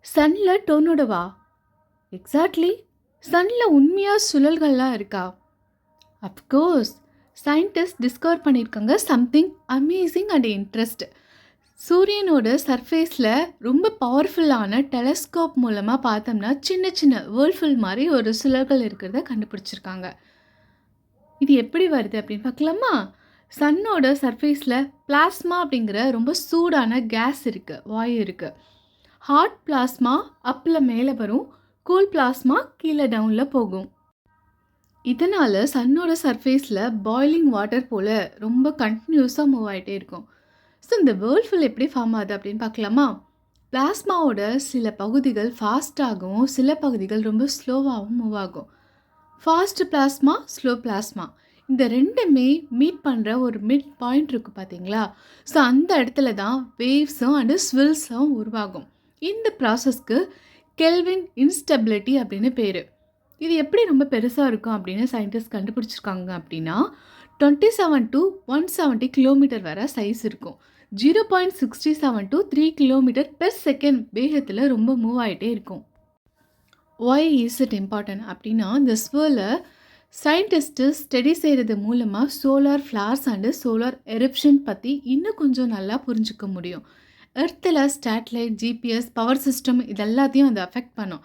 சன்ல டொர்னடோவா? Exactly. சன்ல உண்மையா சுழல்கள்லாம் இருக்கா? Of course. Scientist discover பண்ணியிருக்காங்க சம்திங் அமேசிங் அண்ட் இன்ட்ரெஸ்ட். சூரியனோட சர்ஃபேஸில் ரொம்ப பவர்ஃபுல்லான டெலஸ்கோப் மூலமாக பார்த்தோம்னா சின்ன சின்ன வேர்ல்ஃபுல் மாதிரி ஒரு சுழல்கள் இருக்கிறத கண்டுபிடிச்சிருக்காங்க. இது எப்படி வருது அப்படின்னு பார்க்கலாமா? சன்னோட சர்ஃபேஸில் பிளாஸ்மா அப்படிங்கிற ரொம்ப சூடான கேஸ் இருக்குது, வாயு இருக்குது. ஹாட் பிளாஸ்மா அப்பில் மேலே வரும், கூல் பிளாஸ்மா கீழே டவுனில் போகும். இதனால் சன்னோட சர்ஃபேஸில் பாய்லிங் வாட்டர் போல் ரொம்ப கண்டினியூஸாக மூவ் ஆகிட்டே இருக்கும். ஸோ இந்த வேர்ல்ஃபுல் எப்படி ஃபார்ம் ஆகுது அப்படின்னு பார்க்கலாமா? பிளாஸ்மாவோட சில பகுதிகள் ஃபாஸ்ட்டாகவும் சில பகுதிகள் ரொம்ப ஸ்லோவாகவும் மூவ் ஆகும். ஃபாஸ்ட் பிளாஸ்மா, ஸ்லோ பிளாஸ்மா, இந்த ரெண்டுமே மீட் பண்ணுற ஒரு மிட் பாயிண்ட் இருக்குது பார்த்தீங்களா? ஸோ அந்த இடத்துல தான் வேவ்ஸும் அண்டு ஸ்வில்ஸும் உருவாகும். இந்த ப்ராசஸ்க்கு கெல்வின் இன்ஸ்டெபிலிட்டி அப்படின்னு பேர். இது எப்படி ரொம்ப பெருசாக இருக்கும் அப்படின்னு சயின்டிஸ்ட் கண்டுபிடிச்சிருக்காங்க அப்படின்னா 27 to 170 கிலோமீட்டர் வரை சைஸ் இருக்கும். 0.67 to 3 கிலோமீட்டர் பெர் செகண்ட் வேகத்தில் ரொம்ப மூவ் ஆகிட்டே இருக்கும். ஒய் இஸ் இட் இம்பார்ட்டன்ட் அப்படின்னா, இந்த ஸ்வர்லை சயின்டிஸ்ட்டு ஸ்டடி செய்கிறது மூலமாக சோலார் ஃப்ளார்ஸ் அண்டு சோலார் எரிப்ஷன் பற்றி இன்னும் கொஞ்சம் நல்லா புரிஞ்சுக்க முடியும். எர்த்தில் சேட்டலைட், ஜிபிஎஸ், பவர் சிஸ்டம் இதெல்லாத்தையும் அது அஃபெக்ட் பண்ணும்.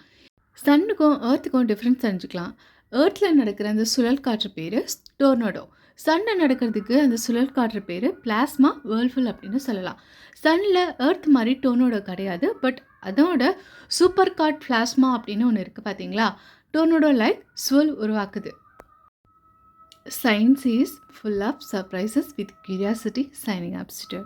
சன்னுக்கும் ஏர்த்துக்கும் டிஃப்ரென்ஸ் தெரிஞ்சுக்கலாம். ஏர்த்தில் நடக்கிற அந்த சுழல் காற்று பேர் டொர்னடோ. சன்னில் நடக்கிறதுக்கு அந்த சுழல் காற்று பேர் பிளாஸ்மா வேர்ல்ஃபுல் அப்படின்னு சொல்லலாம். சன்னில் ஏர்த் மாதிரி டொர்னடோ கிடையாது, பட் அதோட சூப்பர் காட் பிளாஸ்மா அப்படின்னு ஒன்று இருக்குது பார்த்தீங்களா? டொர்னடோ லைக் ஸ்வெல் உருவாக்குது. Science is full of surprises with curiosity. Signing up, Sister.